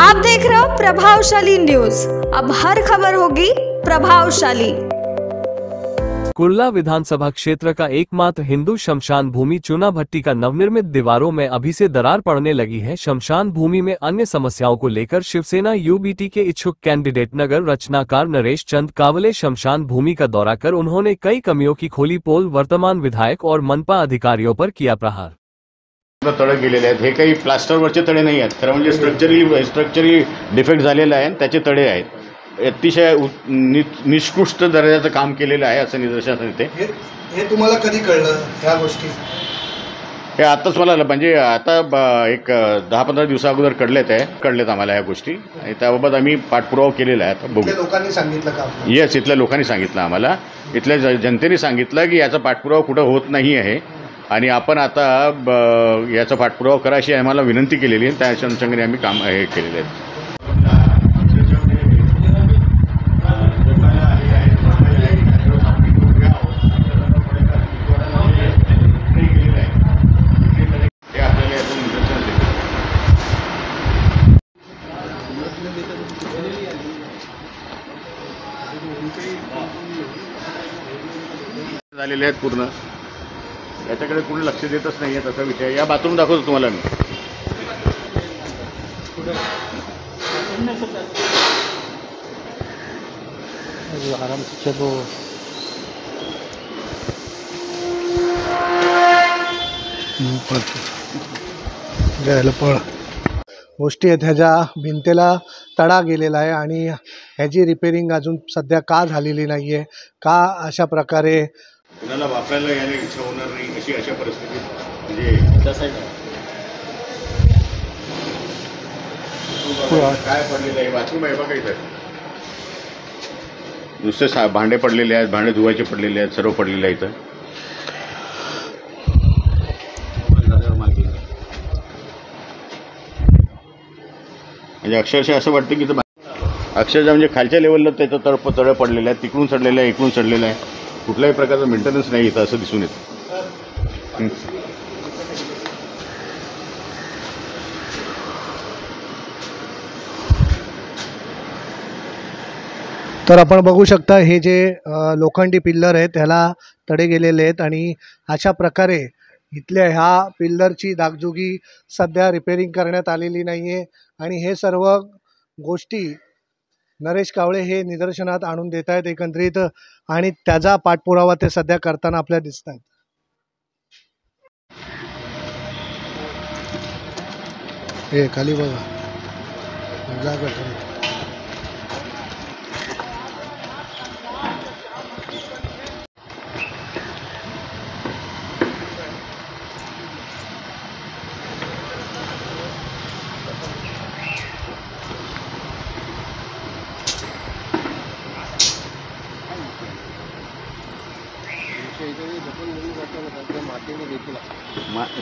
आप देख रहे हो प्रभावशाली न्यूज। अब हर खबर होगी प्रभावशाली। कुर्ला विधानसभा क्षेत्र का एकमात्र हिंदू शमशान भूमि चुना भट्टी का नवनिर्मित दीवारों में अभी से दरार पड़ने लगी है। शमशान भूमि में अन्य समस्याओं को लेकर शिवसेना यूबीटी के इच्छुक कैंडिडेट नगर रचनाकार नरेश चंद कावले शमशान भूमि का दौरा कर उन्होंने कई कमियों की खोली पोल। वर्तमान विधायक और मनपा अधिकारियों पर किया प्रहार। तळे गेलेले आहेत, हे काही प्लास्टरवरचे तळे नाही आहेत, खरं म्हणजे स्ट्रक्चरली डिफेक्ट झालेला आहे. त्याचे तळे आहेत, अतिशय निष्कृष्ट दर्जाचं काम केलेलं आहे असं निदर्शनास येते. हे तुम्हाला कधी कळलं ह्या गोष्टी? हे आताच मला म्हणजे आता एक 10-15 दिवसा अगोदर कळलेत आम्हाला ह्या गोष्टी आणि त्याबाबत आम्ही पाठपुरावा केलेला आहे. आता बघू. लोकांनी सांगितलं का? येस, इथल्या लोकांनी सांगितलं आम्हाला, इथल्या जनतेने सांगितलं की याचा पाठपुरावा कुठं होत नाही आहे आणि आपण आता याचा पाठपुरावा करा अशी आम्हाला विनंती केलेली आहे. त्या अनुषंगाने आम्ही काम हे केलेले आहेत. झालेले आहेत पूर्ण, याच्याकडे कोणी लक्ष देतच नाही आहे तसा विषय. या बाथरूम दाखवतो तुम्हाला मी. आराम से चलो. पळ गोष्टी आहेत. ह्याच्या भिंतीला तडा गेलेला आहे आणि ह्याची रिपेरिंग अजून सध्या का झालेली नाही आहे, का अशा प्रकारे कुणाला वापरायला यायला इच्छा होणार नाही अशा परिस्थितीत म्हणजे काय पडलेलं आहे. बाथरूम आहे बघा इथं, नुसते भांडे पडलेले आहेत, भांडे धुवायचे पडलेले आहेत, सर्व पडलेले आहे इथं. म्हणजे अक्षरशः असं वाटतं की अक्षरशः म्हणजे खालच्या लेवलला त्याचं तळं पडलेलं आहे, तिकडून चढलेलं आहे, इकडून चढलेलं आहे. कुठल्याही प्रकारचं मेंटेनन्स नाही इथं असं दिसून येतं. तर आपण बघू शकता हे जे लोखंडी पिल्लर आहेत त्याला तडे गेलेले आहेत आणि अशा प्रकारे इथल्या ह्या पिल्लरची डागडुगी सध्या रिपेरिंग करण्यात आलेली नाही आहे आणि हे सर्व गोष्टी नरेश कावळे हे निदर्शनात आणून देत आहेत एकंदरीत आणि त्याचा पाठपुरावा ते सध्या करताना आपल्याला दिसत आहेत. हे खाली बघा जागा.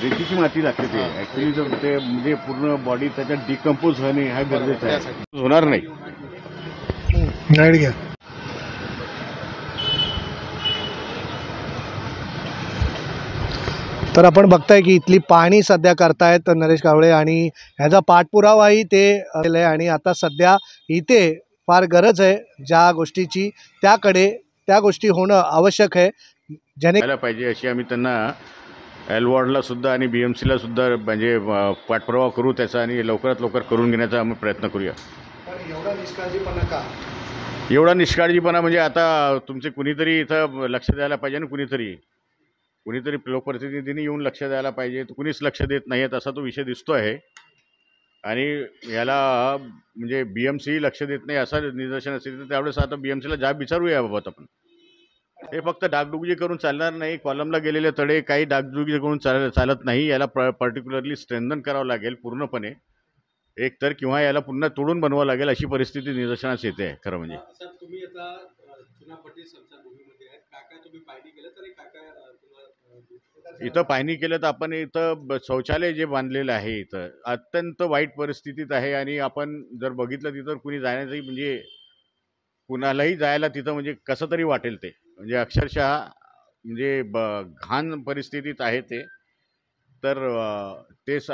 रेतीची माती लागते ते ऍक्च्युली. जर ते म्हणजे पूर्ण बॉडी त्याच्यात डिकम्पोज होणे हा गरजेचं आहे. होणार नाही. घ्या. तर आपण बघताय की इथली पाहणी सध्या करतायत नरेश कावळे आणि ह्याचा पाठपुरावाही ते आहे आणि आता सध्या इथे फार गरज आहे ज्या गोष्टीची त्या गोष्टी होणं आवश्यक आहे ज्याने पाहिजे अशी आम्ही त्यांना एलवॉर्डला सुद्धा आणि BMCला सुद्धा म्हणजे पाठपुरावा करू त्याचा आणि लवकरात लवकर करून घेण्याचा आम्ही प्रयत्न करूया. एवढा निष्काळजीपणा म्हणजे आता तुमचे कुणीतरी इथं लक्ष द्यायला पाहिजे ना, कुणीतरी लोकप्रतिनिधींनी येऊन लक्ष द्यायला पाहिजे. कुणीच लक्ष देत नाही आहे असा तो विषय दिसतो आहे आणि याला म्हणजे BMC लक्ष देत नाही असा निदर्शन असेल तर त्यावेळेस आता BMCला जाब विचारूया याबाबत आपण. हे फक्त डागडुगी करून चालणार नाही. कॉलमला गेलेले तडे काही डागडुगी करून चालत नाही. याला पर्टिक्युलरली स्ट्रेंथन करावं लागेल पूर्णपणे एकतर, किंवा याला पुन्हा तोडून बनवावं लागेल अशी परिस्थिती निदर्शनास येते आहे खरं म्हणजे. तुम्ही आता चुना भट्टी शमशानभूमीमध्ये आहेत, काय तुम्ही पाहणी केलं तर इथं पाहणी केलं तर आपण इथं शौचालय जे बांधलेलं आहे इथं अत्यंत वाईट परिस्थितीत आहे आणि आपण जर बघितलं तिथं कुणी जाण्याची म्हणजे कुणालाही जायला तिथं म्हणजे कसं तरी वाटेल ते, म्हणजे अक्षरशः म्हणजे घाण परिस्थितीत आहे ते. तर तेच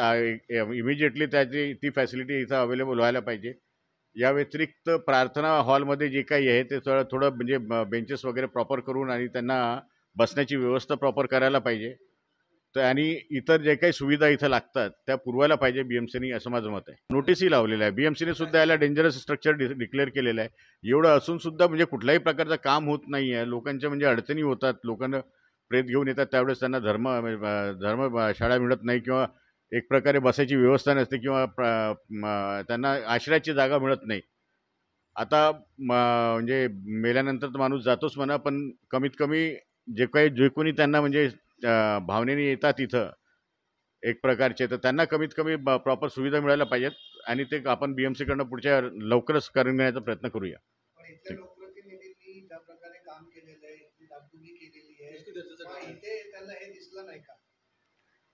इमिजिएटली त्याची ती फॅसिलिटी इथं अवेलेबल व्हायला पाहिजे. या व्यतिरिक्त प्रार्थना हॉलमध्ये जे काही आहे ते थोडं म्हणजे बेंचेस वगैरे प्रॉपर करून आणि त्यांना बसण्याची व्यवस्था प्रॉपर करायला पाहिजे. तर आणि इतर जे काही सुविधा इथं लागतात त्या पुरवायला पाहिजे BMCने, असं माझं मत आहे. नोटीसही लावलेलं आहे. BMCने सुद्धा याला डेंजरस स्ट्रक्चर डिक्लेअर केलेलं आहे. एवढं असून सुद्धा म्हणजे कुठल्याही प्रकारचं काम होत नाही आहे. लोकांच्या म्हणजे अडचणी होतात. लोकांना प्रेत घेऊन येतात त्यावेळेस त्यांना धर्मशाळा मिळत नाही किंवा एक प्रकारे बसायची व्यवस्था नसते किंवा त्यांना आश्रयाची जागा मिळत नाही. आता म्हणजे मेल्यानंतर तर माणूस जातोच म्हणा, पण कमीत कमी जे कोणी त्यांना म्हणजे भावनेने येतात इथं एक प्रकारचे, तर त्यांना कमीत कमी प्रॉपर सुविधा मिळायला पाहिजेत आणि ते आपण BMC कडनं पुढच्या लवकरच करून घेण्याचा प्रयत्न करूया. पण इथे लोकप्रतिनिधींनी ज्या प्रकारे काम केलेलं आहे, इथली डागडुगी केलेली आहे, मग इथे त्यांना हे दिसलं नाही का?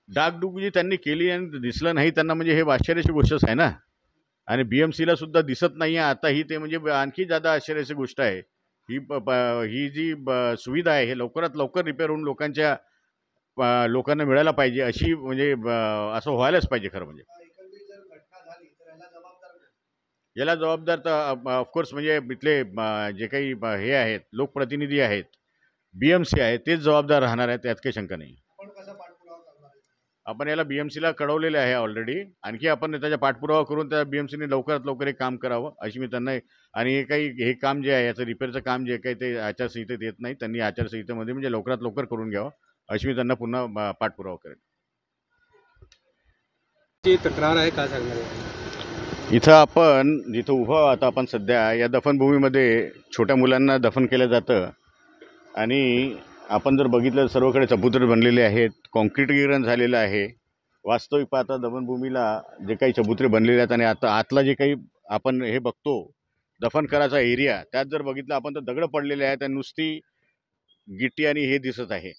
डागडुगी त्यांनी केली आणि दिसलं नाही त्यांना, म्हणजे हे आश्चर्याची गोष्टच आहे ना. आणि BMCला सुद्धा दिसत नाही आहे आता ही, ते म्हणजे आणखी जादा आश्चर्याची गोष्ट आहे. ही जी सुविधा आहे हे लवकरात लवकर रिपेअर होऊन लोकांना मिळायला पाहिजे, अशी म्हणजे असं व्हायलाच पाहिजे खरं म्हणजे. एकंदरीत जर घटना झाली तर याला जबाबदार कोण? याला जबाबदार तर ऑफकोर्स म्हणजे इथले जे काही हे आहेत लोकप्रतिनिधी आहेत, BMC आहे, तेच जबाबदार राहणार आहेत, त्यात काही शंका नाही. आपण कसा पाठपुरावा करणार आहे? आपण याला BMCला कळवलेले आहे ऑलरेडी. आणखी आपण त्याचा पाठपुरावा करून त्या BMCने लवकरात लवकर एक काम करावं अशी मी त्यांना, आणि हे काम जे आहे याचं रिपेअरचं काम जे काही ते आचारसंहितेत येत नाही, त्यांनी आचारसंहितेमध्ये म्हणजे लवकरात लवकर करून घ्यावं अशी मी त्यांना पुन्हा पाठपुरावा करेन. ची तक्रार आहे, काय सांगणार आहे? इथं आपण जिथं उभं आहोत आता आपण सध्या, या दफनभूमीमध्ये छोट्या मुलांना दफन केलं जातं आणि आपण जर बघितलं सर्वकडे चबुतरे बनलेले आहेत, कॉन्क्रिटीकरण झालेलं आहे. वास्तविक पाहता दफनभूमीला जे काही चबुतरे बनलेले आहेत आणि आता आतला जे काही आपण हे बघतो दफन करायचा एरिया, त्यात जर बघितलं आपण तर दगड पडलेले आहेत आणि नुसती गिट्टी आणि हे दिसत आहे.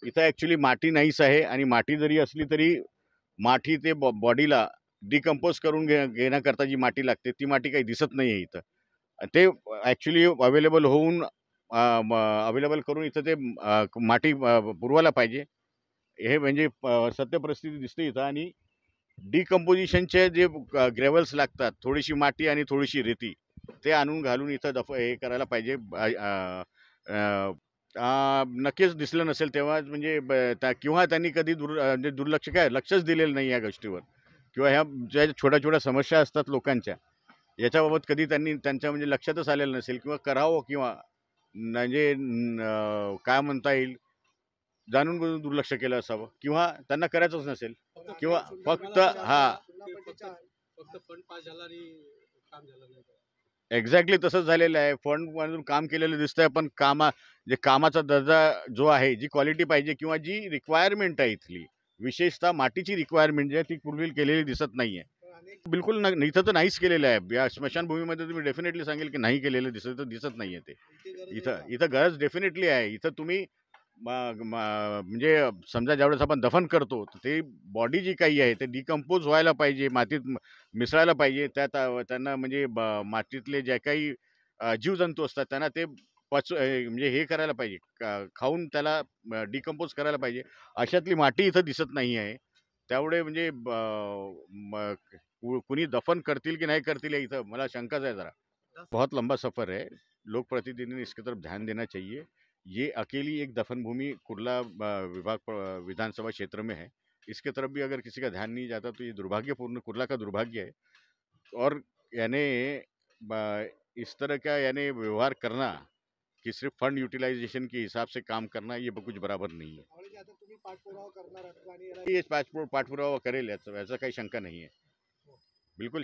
इथं ॲक्च्युली माती नाहीच आहे आणि माती जरी असली तरी माती ते बॉडीला डिकम्पोज करून घेण्याकरता जी माती लागते ती माती काही दिसत नाही आहे इथं. ते ॲक्च्युली अवेलेबल करून इथं ते माती पुरवायला पाहिजे. हे म्हणजे सत्य परिस्थिती दिसते इथं. आणि डिकम्पोजिशनचे जे ग्रेव्हल्स लागतात, थोडीशी माती आणि थोडीशी रेती, ते आणून घालून इथं हे करायला पाहिजे. नक्कीच दिसलं नसेल तेव्हा म्हणजे किंवा त्यांनी कधी म्हणजे लक्षच दिलेलं नाही या गोष्टीवर, किंवा ह्या ज्या छोट्या छोट्या समस्या असतात लोकांच्या याच्याबाबत कधी त्यांनी त्यांच्या म्हणजे लक्षातच आलेलं नसेल, किंवा करावं, किंवा म्हणजे काय म्हणता येईल, जाणून बुजून दुर्लक्ष केलं असावं, किंवा त्यांना करायचंच नसेल, किंवा फक्त फक्त फंड पास झाला आणि काम झालं नाही. एक्झॅक्टली तसंच झालेलं आहे. फंडमधून काम केलेलं दिसतंय, पण कामाचा दर्जा जो आहे, जी क्वालिटी पाहिजे किंवा जी रिक्वायरमेंट आहे इथली, विशेषतः मातीची रिक्वायरमेंट जी आहे ती फुलफिल केलेली दिसत नाही आहे. बिलकुल इथं तर नाहीच केलेलं आहे. या स्मशानभूमीमध्ये तुम्ही डेफिनेटली सांगेल की नाही केलेलं दिसत नाही आहे ते. इथं गरज डेफिनेटली आहे. इथं तुम्ही म्हणजे समजा ज्यावेळेस आपण दफन करतो तर ते बॉडी जी काही आहे ते डिकम्पोज व्हायला पाहिजे, मातीत मिसळायला पाहिजे. त्यांना म्हणजे मातीतले जे काही जीवजंतू असतात त्यांना ते म्हणजे हे करायला पाहिजे, खाऊन त्याला डिकम्पोज करायला पाहिजे. अशातली माती इथं दिसत नाही आहे. त्यामुळे म्हणजे कुणी दफन करतील की नाही करतील इथं मला शंकाच है जरा. बहुत लंबा सफ़र है, लोक प्रतिनिधि ने इसकी तरफ ध्यान देना चाहिए. ये अकेली एक दफन भूमि कुर्ला विधानसभा क्षेत्र में है, इसके तरफ भी अगर किसी का ध्यान नहीं जाता तो ये दुर्भाग्यपूर्ण, कुर्ला का दुर्भाग्य है. और यानी इस तरह का यानी व्यवहार करना कि सिर्फ फंड यूटिलाइजेशन के हिसाब से काम करना, ये कुछ बराबर नहीं है. आवळेजी, आता तुम्ही पाठपुरावा करणार आहात आणि याला ये पाठपुरावा करेल याचा काही शंका नहीं है, बिल्कुल